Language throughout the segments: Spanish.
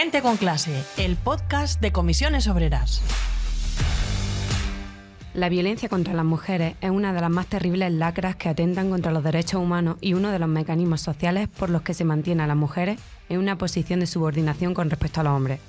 Gente con clase, el podcast de Comisiones Obreras. La violencia contra las mujeres es una de las más terribles lacras que atentan contra los derechos humanos y uno de los mecanismos sociales por los que se mantiene a las mujeres en una posición de subordinación con respecto a los hombres.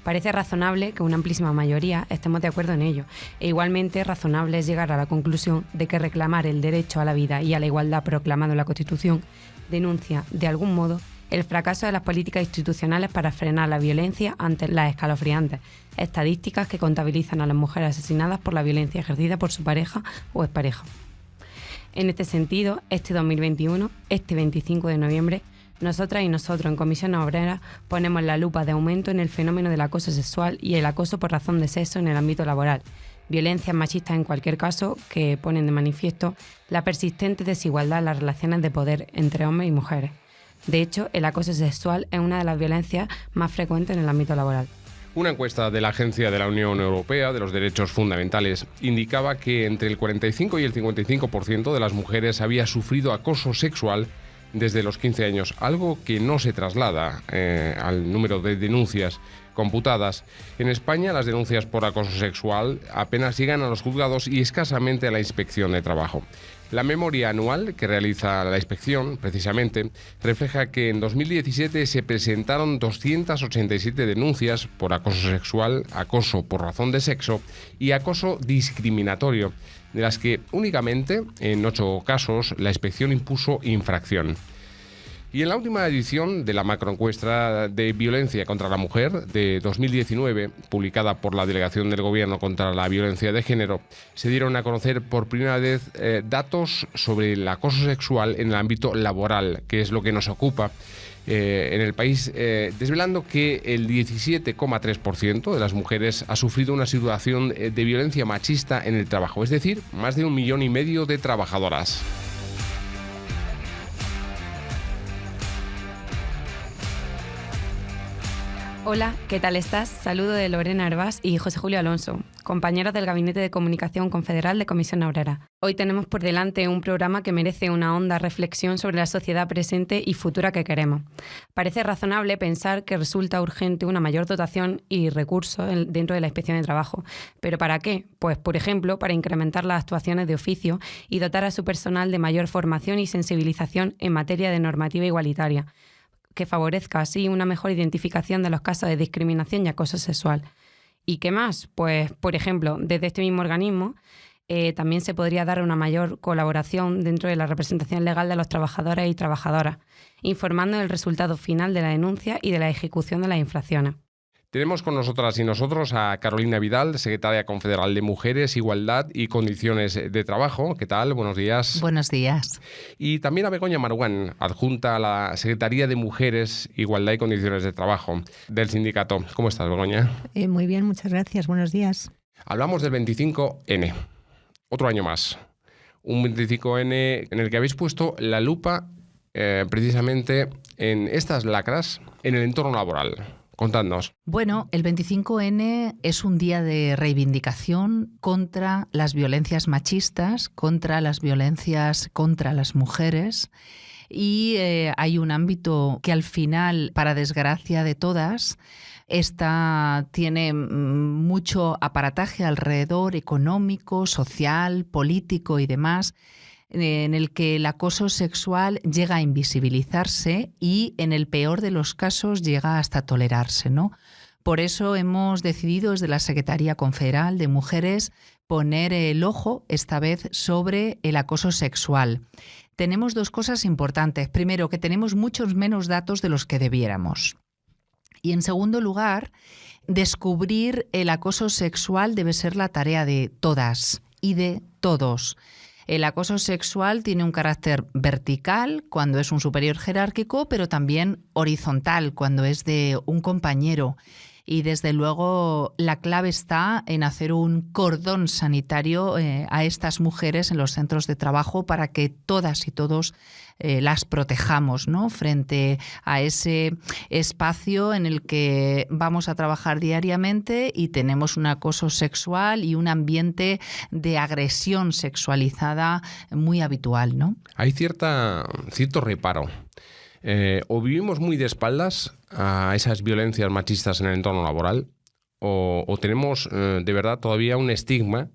Parece razonable que una amplísima mayoría estemos de acuerdo en ello, e igualmente razonable es llegar a la conclusión de que reclamar el derecho a la vida y a la igualdad proclamado en la Constitución denuncia, de algún modo, el fracaso de las políticas institucionales para frenar la violencia ante las escalofriantes estadísticas que contabilizan a las mujeres asesinadas por la violencia ejercida por su pareja o expareja. En este sentido, este 2021, este 25 de noviembre, nosotras y nosotros en Comisiones Obreras ponemos la lupa de aumento en el fenómeno del acoso sexual y el acoso por razón de sexo en el ámbito laboral. Violencias machistas en cualquier caso que ponen de manifiesto la persistente desigualdad en las relaciones de poder entre hombres y mujeres. De hecho, el acoso sexual es una de las violencias más frecuentes en el ámbito laboral. Una encuesta de la Agencia de la Unión Europea de los Derechos Fundamentales indicaba que entre el 45 y el 55% de las mujeres había sufrido acoso sexual desde los 15 años, algo que no se traslada al número de denuncias computadas. En España, las denuncias por acoso sexual apenas llegan a los juzgados y escasamente a la Inspección de Trabajo. La memoria anual que realiza la inspección, precisamente, refleja que en 2017 se presentaron 287 denuncias por acoso sexual, acoso por razón de sexo y acoso discriminatorio, de las que únicamente en 8 casos la inspección impuso infracción. Y en la última edición de la macroencuesta de violencia contra la mujer de 2019, publicada por la Delegación del Gobierno contra la Violencia de Género, se dieron a conocer por primera vez datos sobre el acoso sexual en el ámbito laboral, que es lo que nos ocupa en el país, desvelando que el 17,3% de las mujeres ha sufrido una situación de violencia machista en el trabajo, es decir, más de 1,5 millones de trabajadoras. Hola, ¿qué tal estás? Saludo de Lorena Hervás y José Julio Alonso, compañeros del Gabinete de Comunicación Confederal de Comisión Obrera. Hoy tenemos por delante un programa que merece una honda reflexión sobre la sociedad presente y futura que queremos. Parece razonable pensar que resulta urgente una mayor dotación y recursos dentro de la Inspección de Trabajo. ¿Pero para qué? Pues, por ejemplo, para incrementar las actuaciones de oficio y dotar a su personal de mayor formación y sensibilización en materia de normativa igualitaria, que favorezca así una mejor identificación de los casos de discriminación y acoso sexual. ¿Y qué más? Pues, por ejemplo, desde este mismo organismo también se podría dar una mayor colaboración dentro de la representación legal de los trabajadores y trabajadoras, informando del resultado final de la denuncia y de la ejecución de las infracciones. Tenemos con nosotras y nosotros a Carolina Vidal, secretaria confederal de Mujeres, Igualdad y Condiciones de Trabajo. ¿Qué tal? Buenos días. Buenos días. Y también a Begoña Maruán, adjunta a la Secretaría de Mujeres, Igualdad y Condiciones de Trabajo del sindicato. ¿Cómo estás, Begoña? Muy bien, muchas gracias. Buenos días. Hablamos del 25N. Otro año más. Un 25N en el que habéis puesto la lupa precisamente en estas lacras en el entorno laboral. Contadnos. Bueno, el 25N es un día de reivindicación contra las violencias machistas, contra las violencias contra las mujeres. Y hay un ámbito que al final, para desgracia de todas, tiene mucho aparataje alrededor, económico, social, político y demás, en el que el acoso sexual llega a invisibilizarse y, en el peor de los casos, llega hasta tolerarse, ¿no? Por eso hemos decidido desde la Secretaría Confederal de Mujeres poner el ojo, esta vez, sobre el acoso sexual. Tenemos 2 cosas importantes. Primero, que tenemos muchos menos datos de los que debiéramos. Y, en segundo lugar, descubrir el acoso sexual debe ser la tarea de todas y de todos. El acoso sexual tiene un carácter vertical cuando es un superior jerárquico, pero también horizontal cuando es de un compañero. Y desde luego la clave está en hacer un cordón sanitario a estas mujeres en los centros de trabajo para que todas y todos las protejamos, ¿no?, frente a ese espacio en el que vamos a trabajar diariamente y tenemos un acoso sexual y un ambiente de agresión sexualizada muy habitual, ¿no? Hay cierto reparo O vivimos muy de espaldas a esas violencias machistas en el entorno laboral, o tenemos de verdad todavía un estigma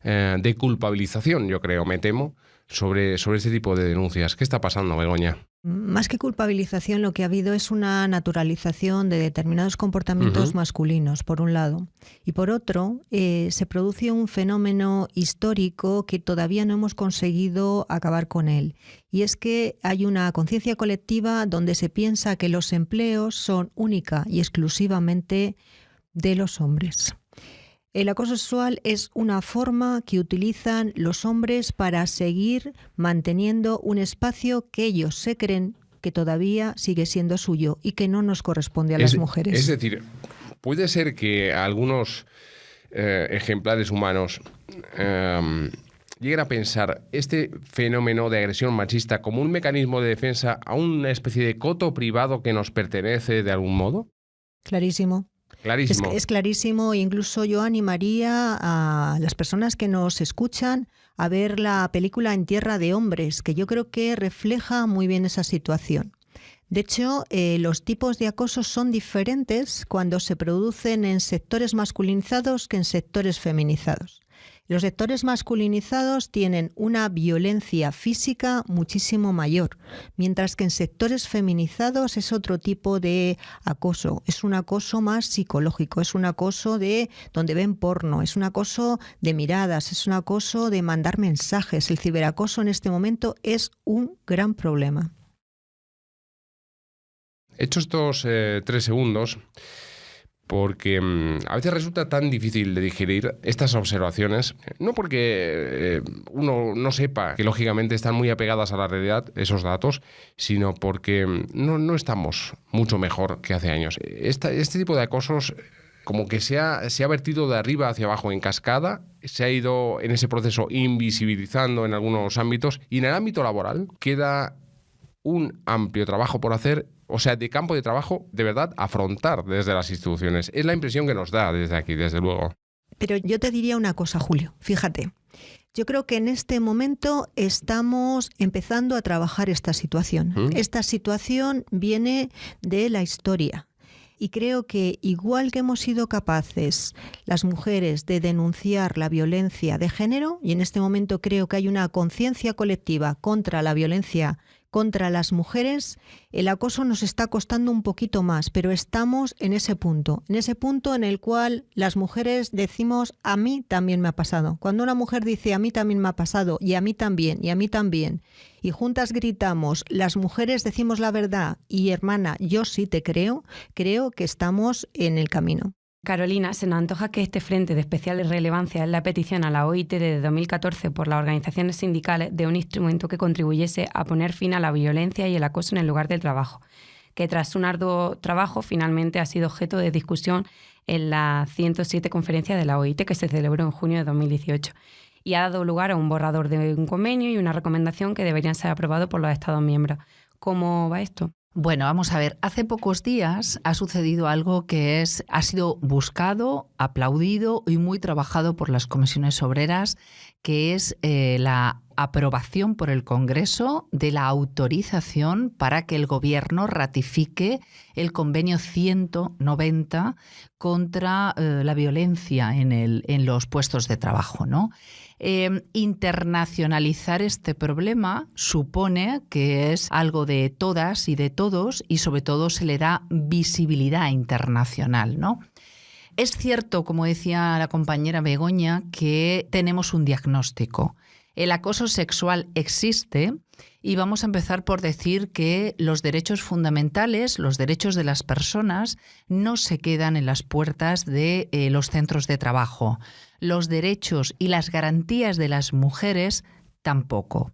de culpabilización, yo creo, me temo, sobre este tipo de denuncias. ¿Qué está pasando, Begoña? Más que culpabilización, lo que ha habido es una naturalización de determinados comportamientos masculinos, por un lado. Y por otro, se produce un fenómeno histórico que todavía no hemos conseguido acabar con él. Y es que hay una conciencia colectiva donde se piensa que los empleos son única y exclusivamente de los hombres. El acoso sexual es una forma que utilizan los hombres para seguir manteniendo un espacio que ellos se creen que todavía sigue siendo suyo y que no nos corresponde a las mujeres. Es decir, puede ser que algunos ejemplares humanos lleguen a pensar este fenómeno de agresión machista como un mecanismo de defensa a una especie de coto privado que nos pertenece de algún modo. Clarísimo. Clarísimo. Es clarísimo, e incluso yo animaría a las personas que nos escuchan a ver la película En tierra de hombres, que yo creo que refleja muy bien esa situación. De hecho, los tipos de acoso son diferentes cuando se producen en sectores masculinizados que en sectores feminizados. Los sectores masculinizados tienen una violencia física muchísimo mayor, mientras que en sectores feminizados es otro tipo de acoso. Es un acoso más psicológico, es un acoso de donde ven porno, es un acoso de miradas, es un acoso de mandar mensajes. El ciberacoso en este momento es un gran problema. Hecho estos 3 segundos, porque a veces resulta tan difícil de digerir estas observaciones, no porque uno no sepa que lógicamente están muy apegadas a la realidad esos datos, sino porque no estamos mucho mejor que hace años. Este tipo de acosos como que se ha vertido de arriba hacia abajo en cascada, se ha ido en ese proceso invisibilizando en algunos ámbitos, y en el ámbito laboral queda un amplio trabajo por hacer. O sea, de campo de trabajo, de verdad, afrontar desde las instituciones. Es la impresión que nos da desde aquí, desde luego. Pero yo te diría una cosa, Julio. Fíjate, yo creo que en este momento estamos empezando a trabajar esta situación. Esta situación viene de la historia. Y creo que igual que hemos sido capaces las mujeres de denunciar la violencia de género, y en este momento creo que hay una conciencia colectiva contra la violencia contra las mujeres, el acoso nos está costando un poquito más, pero estamos en ese punto en el cual las mujeres decimos a mí también me ha pasado. Cuando una mujer dice a mí también me ha pasado, y a mí también, y a mí también, y juntas gritamos, las mujeres decimos la verdad, y hermana, yo sí te creo que estamos en el camino. Carolina, se nos antoja que este frente de especial relevancia es la petición a la OIT de 2014 por las organizaciones sindicales de un instrumento que contribuyese a poner fin a la violencia y el acoso en el lugar del trabajo, que tras un arduo trabajo finalmente ha sido objeto de discusión en la 107 conferencia de la OIT que se celebró en junio de 2018 y ha dado lugar a un borrador de un convenio y una recomendación que deberían ser aprobados por los Estados miembros. ¿Cómo va esto? Bueno, vamos a ver, hace pocos días ha sucedido algo que ha sido buscado, aplaudido y muy trabajado por las comisiones obreras, que es la aprobación por el Congreso de la autorización para que el Gobierno ratifique el convenio 190 contra la violencia en los puestos de trabajo, ¿no? Internacionalizar este problema supone que es algo de todas y de todos y sobre todo se le da visibilidad internacional, ¿no? Es cierto, como decía la compañera Begoña, que tenemos un diagnóstico. El acoso sexual existe y vamos a empezar por decir que los derechos fundamentales, los derechos de las personas, no se quedan en las puertas de los centros de trabajo. Los derechos y las garantías de las mujeres tampoco.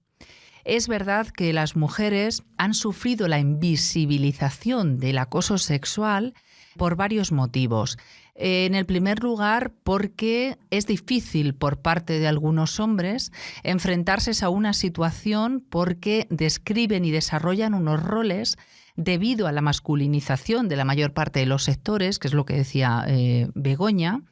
Es verdad que las mujeres han sufrido la invisibilización del acoso sexual por varios motivos. En el primer lugar, porque es difícil por parte de algunos hombres enfrentarse a una situación porque describen y desarrollan unos roles debido a la masculinización de la mayor parte de los sectores, que es lo que decía Begoña,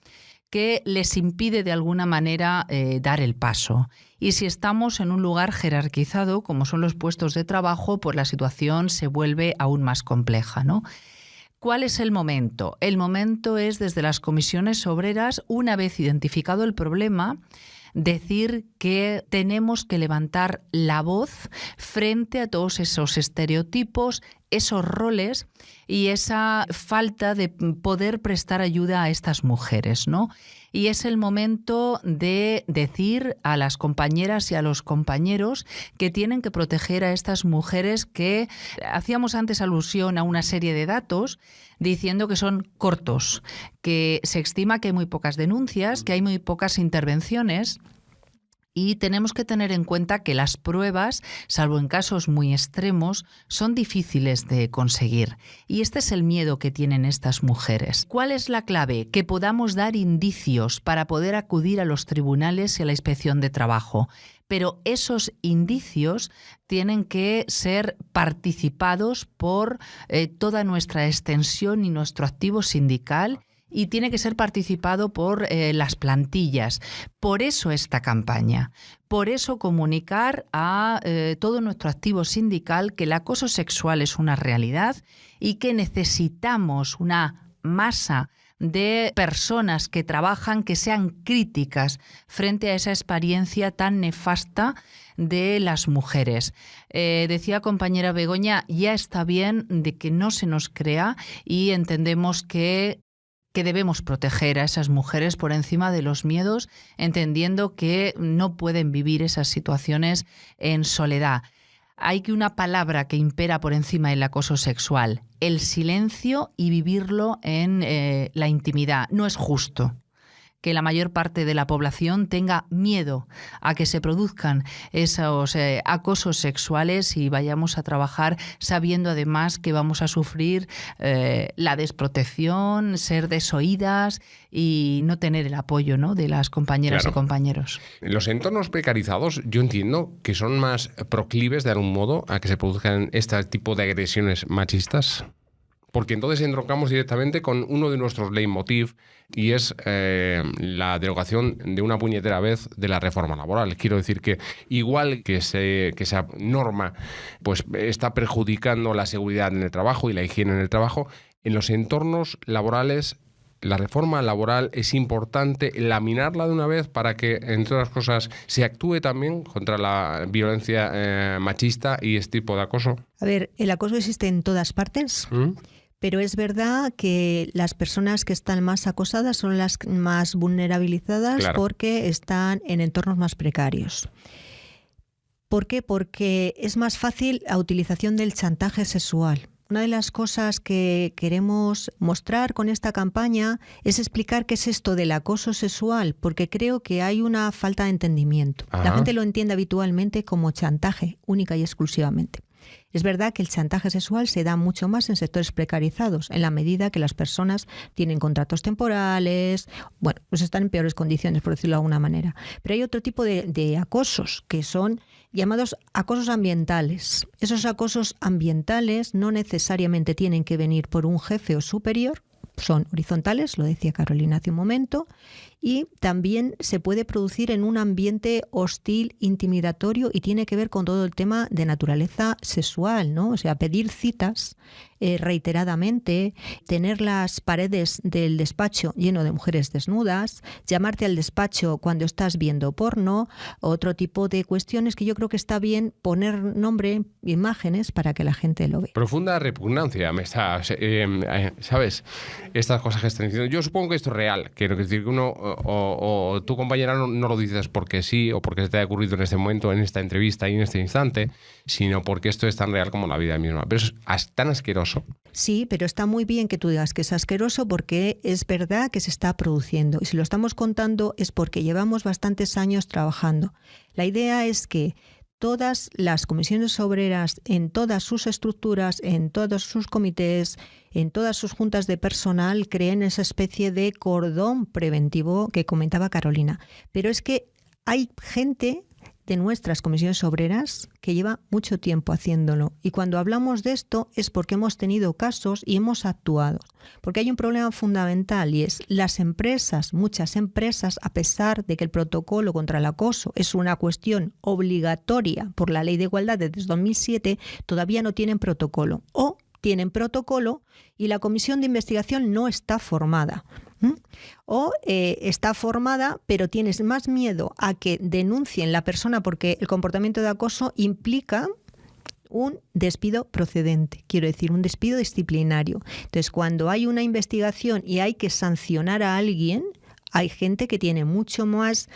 que les impide de alguna manera dar el paso. Y si estamos en un lugar jerarquizado, como son los puestos de trabajo, pues la situación se vuelve aún más compleja, ¿no? ¿Cuál es el momento? El momento es, desde las comisiones obreras, una vez identificado el problema, decir que tenemos que levantar la voz frente a todos esos estereotipos, esos roles y esa falta de poder prestar ayuda a estas mujeres, ¿no? Y es el momento de decir a las compañeras y a los compañeros que tienen que proteger a estas mujeres, que hacíamos antes alusión a una serie de datos diciendo que son cortos, que se estima que hay muy pocas denuncias, que hay muy pocas intervenciones. Y tenemos que tener en cuenta que las pruebas, salvo en casos muy extremos, son difíciles de conseguir. Y este es el miedo que tienen estas mujeres. ¿Cuál es la clave? Que podamos dar indicios para poder acudir a los tribunales y a la inspección de trabajo. Pero esos indicios tienen que ser participados por toda nuestra extensión y nuestro activo sindical, y tiene que ser participado por las plantillas. Por eso esta campaña. Por eso comunicar a todo nuestro activo sindical que el acoso sexual es una realidad y que necesitamos una masa de personas que trabajan, que sean críticas frente a esa experiencia tan nefasta de las mujeres. Decía compañera Begoña, ya está bien de que no se nos crea, y entendemos que debemos proteger a esas mujeres por encima de los miedos, entendiendo que no pueden vivir esas situaciones en soledad. Hay que una palabra que impera por encima del acoso sexual: el silencio, y vivirlo en la intimidad. No es justo que la mayor parte de la población tenga miedo a que se produzcan esos acosos sexuales, y vayamos a trabajar sabiendo además que vamos a sufrir la desprotección, ser desoídas y no tener el apoyo, ¿no?, de las compañeras y compañeros. Los entornos precarizados, yo entiendo que son más proclives de algún modo a que se produzcan este tipo de agresiones machistas. Porque entonces entroncamos directamente con uno de nuestros leitmotiv, y es la derogación de una puñetera vez de la reforma laboral. Quiero decir que igual que esa norma pues está perjudicando la seguridad en el trabajo y la higiene en el trabajo, en los entornos laborales la reforma laboral es importante laminarla de una vez para que, entre otras cosas, se actúe también contra la violencia machista y este tipo de acoso. A ver, el acoso existe en todas partes. Pero es verdad que las personas que están más acosadas son las más vulnerabilizadas, porque están en entornos más precarios. ¿Por qué? Porque es más fácil la utilización del chantaje sexual. Una de las cosas que queremos mostrar con esta campaña es explicar qué es esto del acoso sexual, porque creo que hay una falta de entendimiento. La gente lo entiende habitualmente como chantaje, única y exclusivamente. Es verdad que el chantaje sexual se da mucho más en sectores precarizados, en la medida que las personas tienen contratos temporales, bueno, pues están en peores condiciones, por decirlo de alguna manera. Pero hay otro tipo de acosos, que son llamados acosos ambientales. Esos acosos ambientales no necesariamente tienen que venir por un jefe o superior, son horizontales, lo decía Carolina hace un momento, y también se puede producir en un ambiente hostil, intimidatorio, y tiene que ver con todo el tema de naturaleza sexual, ¿no? O sea, pedir citas reiteradamente, tener las paredes del despacho lleno de mujeres desnudas, llamarte al despacho cuando estás viendo porno, otro tipo de cuestiones que yo creo que está bien poner nombre, imágenes, para que la gente lo vea. Profunda repugnancia me está, ¿sabes? Estas cosas que están diciendo. Yo supongo que esto es real, quiero decir que uno o tu compañera no lo dices porque sí o porque se te ha ocurrido en este momento, en esta entrevista y en este instante, sino porque esto es tan real como la vida misma. Pero es tan asqueroso. Sí, pero está muy bien que tú digas que es asqueroso, porque es verdad que se está produciendo. Y si lo estamos contando es porque llevamos bastantes años trabajando. La idea es que todas las comisiones obreras, en todas sus estructuras, en todos sus comités, en todas sus juntas de personal, creen esa especie de cordón preventivo que comentaba Carolina. Pero es que hay gente de nuestras comisiones obreras que lleva mucho tiempo haciéndolo. Y cuando hablamos de esto es porque hemos tenido casos y hemos actuado. Porque hay un problema fundamental y es las empresas, muchas empresas, a pesar de que el protocolo contra el acoso es una cuestión obligatoria por la Ley de Igualdad desde 2007, todavía no tienen protocolo. O tienen protocolo y la comisión de investigación no está formada. O está formada, pero tienes más miedo a que denuncien la persona porque el comportamiento de acoso implica un despido procedente, quiero decir, un despido disciplinario. Entonces, cuando hay una investigación y hay que sancionar a alguien, hay gente que tiene mucho más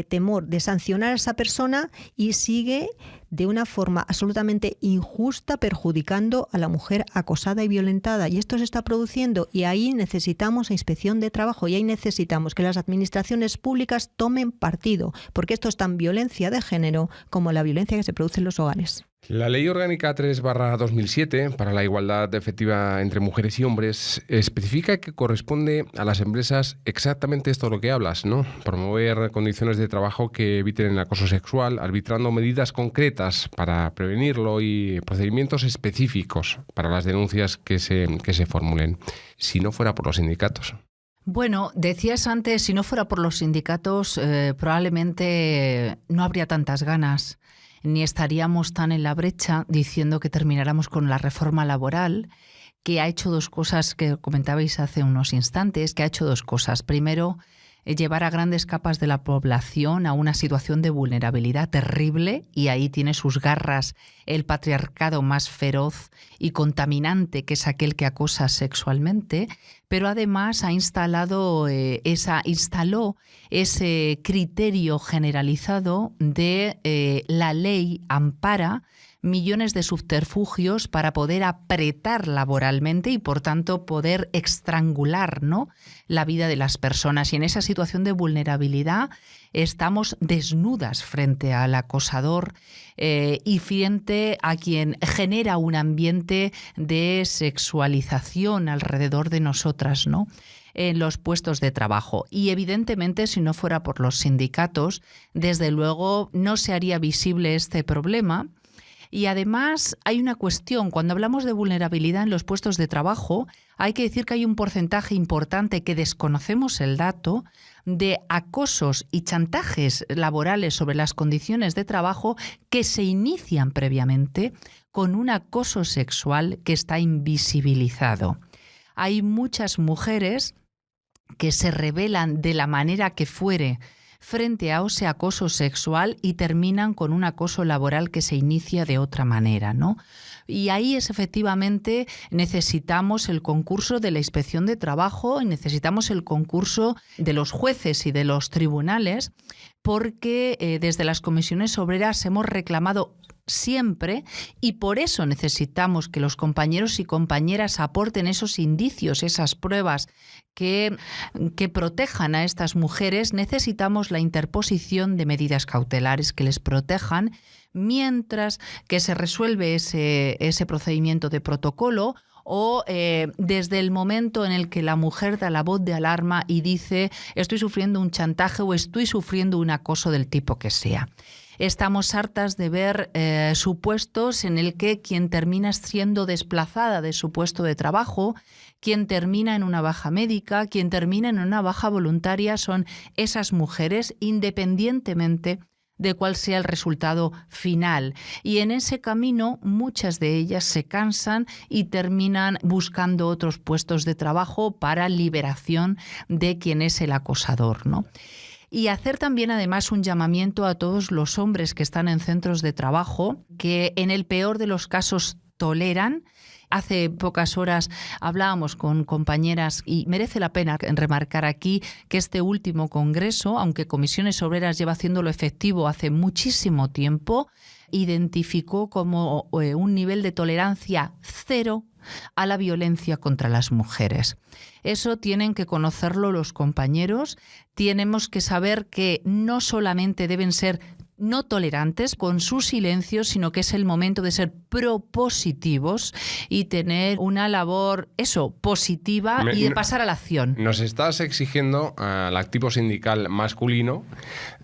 temor de sancionar a esa persona y sigue de una forma absolutamente injusta perjudicando a la mujer acosada y violentada. Y esto se está produciendo y ahí necesitamos inspección de trabajo y ahí necesitamos que las administraciones públicas tomen partido, porque esto es tan violencia de género como la violencia que se produce en los hogares. La Ley Orgánica 3/2007 para la igualdad efectiva entre mujeres y hombres especifica que corresponde a las empresas exactamente esto de lo que hablas, ¿no? Promover condiciones de trabajo que eviten el acoso sexual, arbitrando medidas concretas para prevenirlo y procedimientos específicos para las denuncias que se formulen. Si no fuera por los sindicatos. Bueno, decías antes, si no fuera por los sindicatos, probablemente no habría tantas ganas, ni estaríamos tan en la brecha diciendo que termináramos con la reforma laboral, que ha hecho dos cosas que comentabais hace unos instantes, que ha hecho dos cosas. Primero, llevar a grandes capas de la población a una situación de vulnerabilidad terrible, y ahí tiene sus garras el patriarcado más feroz y contaminante, que es aquel que acosa sexualmente, pero además instaló ese criterio generalizado de la ley ampara millones de subterfugios para poder apretar laboralmente y, por tanto, poder estrangular, ¿no?, la vida de las personas. Y en esa situación de vulnerabilidad estamos desnudas frente al acosador y frente a quien genera un ambiente de sexualización alrededor de nosotras, ¿no?, en los puestos de trabajo. Y evidentemente, si no fuera por los sindicatos, desde luego no se haría visible este problema. Y además hay una cuestión, cuando hablamos de vulnerabilidad en los puestos de trabajo, hay que decir que hay un porcentaje importante, que desconocemos el dato, de acosos y chantajes laborales sobre las condiciones de trabajo que se inician previamente con un acoso sexual que está invisibilizado. Hay muchas mujeres que se rebelan de la manera que fuere frente a ese acoso sexual y terminan con un acoso laboral que se inicia de otra manera, ¿no? Y ahí efectivamente necesitamos el concurso de la Inspección de Trabajo y necesitamos el concurso de los jueces y de los tribunales, porque desde las comisiones obreras hemos reclamado siempre, y por eso necesitamos que los compañeros y compañeras aporten esos indicios, esas pruebas que protejan a estas mujeres. Necesitamos la interposición de medidas cautelares que les protejan mientras que se resuelve ese procedimiento de protocolo, o desde el momento en el que la mujer da la voz de alarma y dice estoy sufriendo un chantaje o estoy sufriendo un acoso del tipo que sea. Estamos hartas de ver supuestos en el que quien termina siendo desplazada de su puesto de trabajo, quien termina en una baja médica, quien termina en una baja voluntaria, son esas mujeres, independientemente de cuál sea el resultado final. Y en ese camino muchas de ellas se cansan y terminan buscando otros puestos de trabajo para liberación de quien es el acosador, ¿no? Y hacer también además un llamamiento a todos los hombres que están en centros de trabajo, que en el peor de los casos toleran. Hace pocas horas hablábamos con compañeras y merece la pena remarcar aquí que este último congreso, aunque Comisiones Obreras lleva haciéndolo efectivo hace muchísimo tiempo, identificó como un nivel de tolerancia cero a la violencia contra las mujeres. Eso tienen que conocerlo los compañeros. Tenemos que saber que no solamente deben ser no tolerantes con su silencio, sino que es el momento de ser propositivos y tener una labor, positiva y de pasar a la acción. Nos estás exigiendo al activo sindical masculino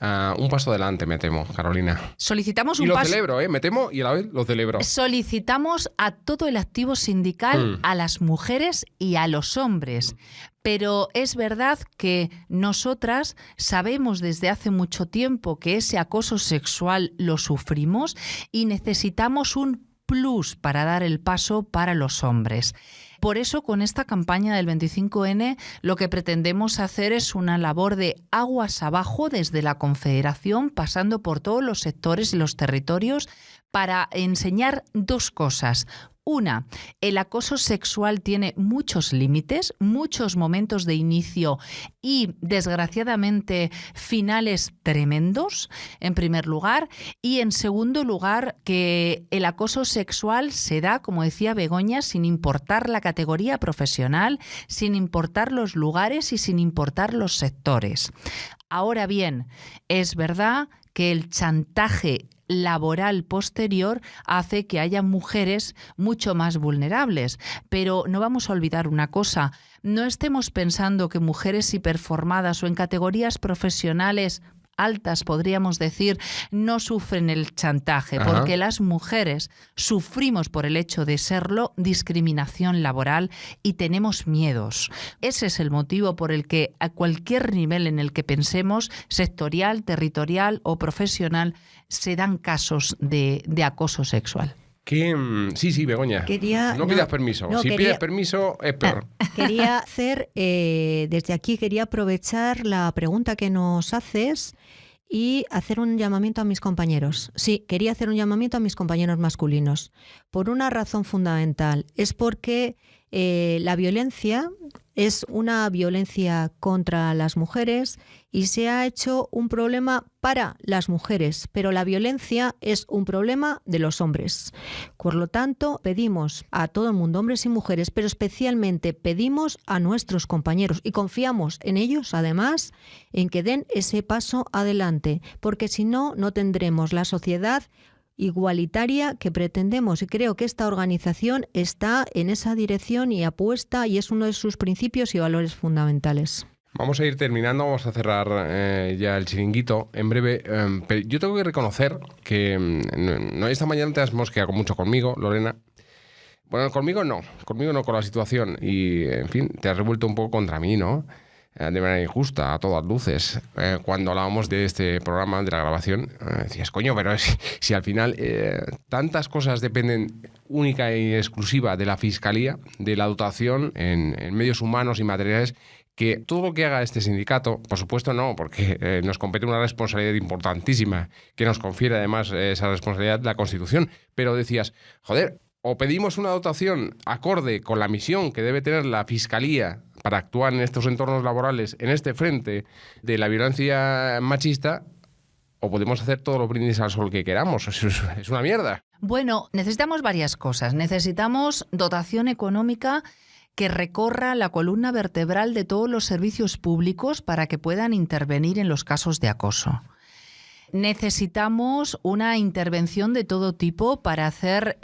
un paso adelante, me temo, Carolina. Solicitamos y un lo paso... celebro, me temo y a la vez lo celebro. Solicitamos a todo el activo sindical, a las mujeres y a los hombres. Pero es verdad que nosotras sabemos desde hace mucho tiempo que ese acoso sexual lo sufrimos y necesitamos un plus para dar el paso para los hombres. Por eso, con esta campaña del 25N, lo que pretendemos hacer es una labor de aguas abajo desde la Confederación, pasando por todos los sectores y los territorios, para enseñar dos cosas. Una, el acoso sexual tiene muchos límites, muchos momentos de inicio y, desgraciadamente, finales tremendos, en primer lugar. Y, en segundo lugar, que el acoso sexual se da, como decía Begoña, sin importar la categoría profesional, sin importar los lugares y sin importar los sectores. Ahora bien, es verdad que el chantaje laboral posterior hace que haya mujeres mucho más vulnerables. Pero no vamos a olvidar una cosa, no estemos pensando que mujeres hiperformadas o en categorías profesionales altas, podríamos decir, no sufren el chantaje, porque las mujeres sufrimos por el hecho de serlo discriminación laboral y tenemos miedos. Ese es el motivo por el que a cualquier nivel en el que pensemos, sectorial, territorial o profesional, se dan casos de acoso sexual. Sí, Begoña. No pidas permiso. Pides permiso es peor. Quería hacer, desde aquí quería aprovechar la pregunta que nos haces y hacer un llamamiento a mis compañeros. Sí, quería hacer un llamamiento a mis compañeros masculinos. Por una razón fundamental. Es porque la violencia es una violencia contra las mujeres y se ha hecho un problema para las mujeres, pero la violencia es un problema de los hombres. Por lo tanto, pedimos a todo el mundo, hombres y mujeres, pero especialmente pedimos a nuestros compañeros y confiamos en ellos, además, en que den ese paso adelante, porque si no, no tendremos la sociedad igualitaria que pretendemos, y creo que esta organización está en esa dirección y apuesta, y es uno de sus principios y valores fundamentales. Vamos a ir terminando, vamos a cerrar ya el chiringuito en breve, pero yo tengo que reconocer que esta mañana te has mosqueado mucho conmigo, Lorena. Bueno, conmigo no con la situación y, en fin, te has revuelto un poco contra mí, ¿no? De manera injusta, a todas luces. Cuando hablábamos de este programa, de la grabación, decías, coño, pero si al final tantas cosas dependen única y exclusiva de la Fiscalía, de la dotación en medios humanos y materiales, que todo lo que haga este sindicato, por supuesto no, porque nos compete una responsabilidad importantísima, que nos confiere además esa responsabilidad la Constitución, pero decías, joder, o pedimos una dotación acorde con la misión que debe tener la Fiscalía para actuar en estos entornos laborales, en este frente de la violencia machista, o podemos hacer todos los brindis al sol que queramos. Es una mierda. Bueno, necesitamos varias cosas. Necesitamos dotación económica que recorra la columna vertebral de todos los servicios públicos para que puedan intervenir en los casos de acoso. Necesitamos una intervención de todo tipo para hacer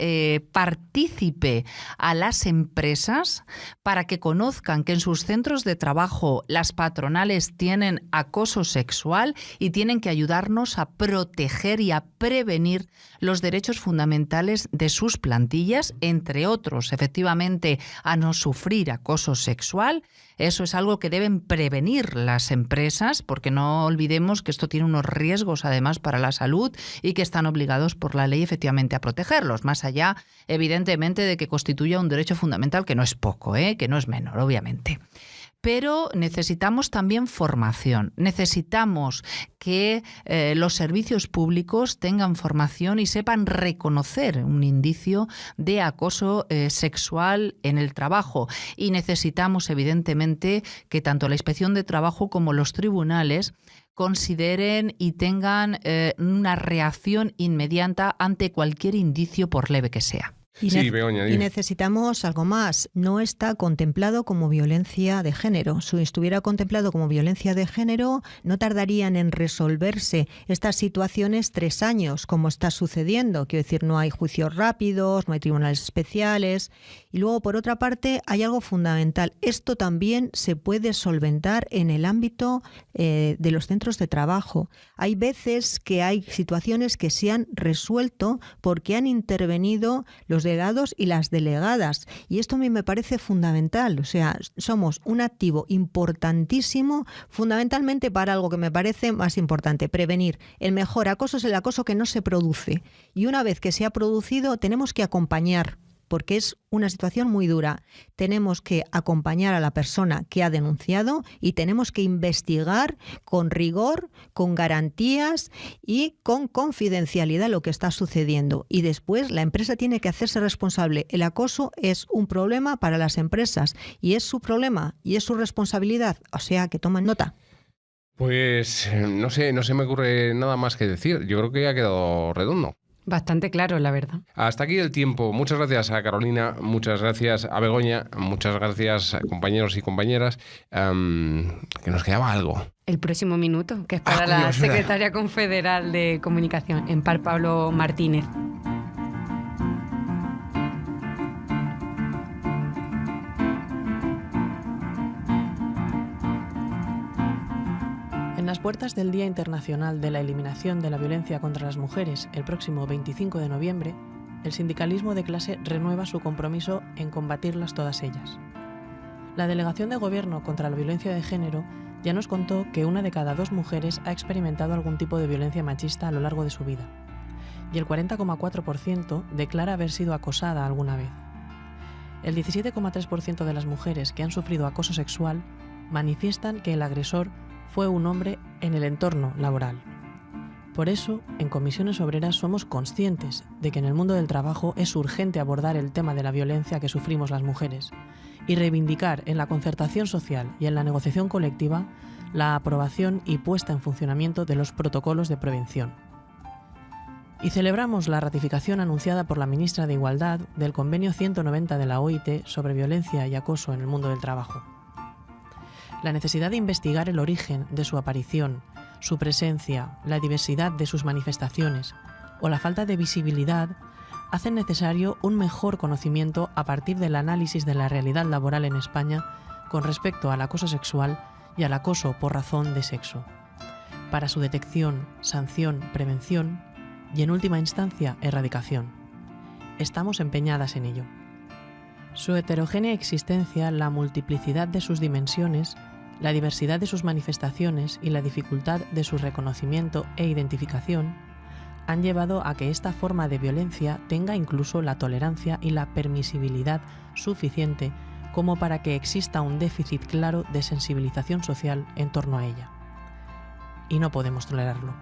partícipe a las empresas para que conozcan que en sus centros de trabajo las patronales tienen acoso sexual y tienen que ayudarnos a proteger y a prevenir los derechos fundamentales de sus plantillas, entre otros, efectivamente, a no sufrir acoso sexual. Eso es algo que deben prevenir las empresas, porque no olvidemos que esto tiene unos riesgos además para la salud y que están obligados por la ley efectivamente a protegerlos, más allá evidentemente de que constituya un derecho fundamental, que no es poco, que no es menor, obviamente. Pero necesitamos también formación, necesitamos que los servicios públicos tengan formación y sepan reconocer un indicio de acoso sexual en el trabajo. Y necesitamos, evidentemente, que tanto la Inspección de Trabajo como los tribunales consideren y tengan una reacción inmediata ante cualquier indicio, por leve que sea. Sí, Begoña. Y necesitamos algo más. No está contemplado como violencia de género. Si estuviera contemplado como violencia de género, no tardarían en resolverse estas situaciones 3 años, como está sucediendo. Quiero decir, no hay juicios rápidos, no hay tribunales especiales. Y luego, por otra parte, hay algo fundamental. Esto también se puede solventar en el ámbito de los centros de trabajo. Hay veces que hay situaciones que se han resuelto porque han intervenido los delegados y las delegadas. Y esto a mí me parece fundamental. O sea, somos un activo importantísimo, fundamentalmente para algo que me parece más importante, prevenir. El mejor acoso es el acoso que no se produce. Y una vez que se ha producido, tenemos que acompañar, porque es una situación muy dura. Tenemos que acompañar a la persona que ha denunciado y tenemos que investigar con rigor, con garantías y con confidencialidad lo que está sucediendo. Y después la empresa tiene que hacerse responsable. El acoso es un problema para las empresas y es su problema y es su responsabilidad. O sea, que tomen nota. Pues no sé, no se me ocurre nada más que decir. Yo creo que ha quedado redondo. Bastante claro, la verdad. Hasta aquí el tiempo. Muchas gracias a Carolina, muchas gracias a Begoña, muchas gracias a compañeros y compañeras. Que nos quedaba algo. El próximo minuto, que es para la secretaria confederal de Comunicación, Empar Pablo Martínez. En las puertas del Día Internacional de la Eliminación de la Violencia contra las Mujeres, el próximo 25 de noviembre, el sindicalismo de clase renueva su compromiso en combatirlas todas ellas. La Delegación de Gobierno contra la Violencia de Género ya nos contó que 1 de cada 2 mujeres ha experimentado algún tipo de violencia machista a lo largo de su vida, y el 40,4% declara haber sido acosada alguna vez. El 17,3% de las mujeres que han sufrido acoso sexual manifiestan que el agresor fue un hombre en el entorno laboral. Por eso, en Comisiones Obreras somos conscientes de que en el mundo del trabajo es urgente abordar el tema de la violencia que sufrimos las mujeres y reivindicar en la concertación social y en la negociación colectiva la aprobación y puesta en funcionamiento de los protocolos de prevención. Y celebramos la ratificación anunciada por la ministra de Igualdad del Convenio 190 de la OIT sobre violencia y acoso en el mundo del trabajo. La necesidad de investigar el origen de su aparición, su presencia, la diversidad de sus manifestaciones o la falta de visibilidad hacen necesario un mejor conocimiento a partir del análisis de la realidad laboral en España con respecto al acoso sexual y al acoso por razón de sexo, para su detección, sanción, prevención y, en última instancia, erradicación. Estamos empeñadas en ello. Su heterogénea existencia, la multiplicidad de sus dimensiones, la diversidad de sus manifestaciones y la dificultad de su reconocimiento e identificación han llevado a que esta forma de violencia tenga incluso la tolerancia y la permisibilidad suficiente como para que exista un déficit claro de sensibilización social en torno a ella. Y no podemos tolerarlo.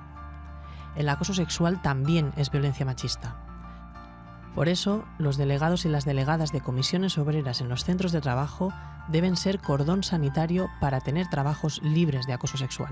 El acoso sexual también es violencia machista. Por eso, los delegados y las delegadas de comisiones obreras en los centros de trabajo deben ser cordón sanitario para tener trabajos libres de acoso sexual.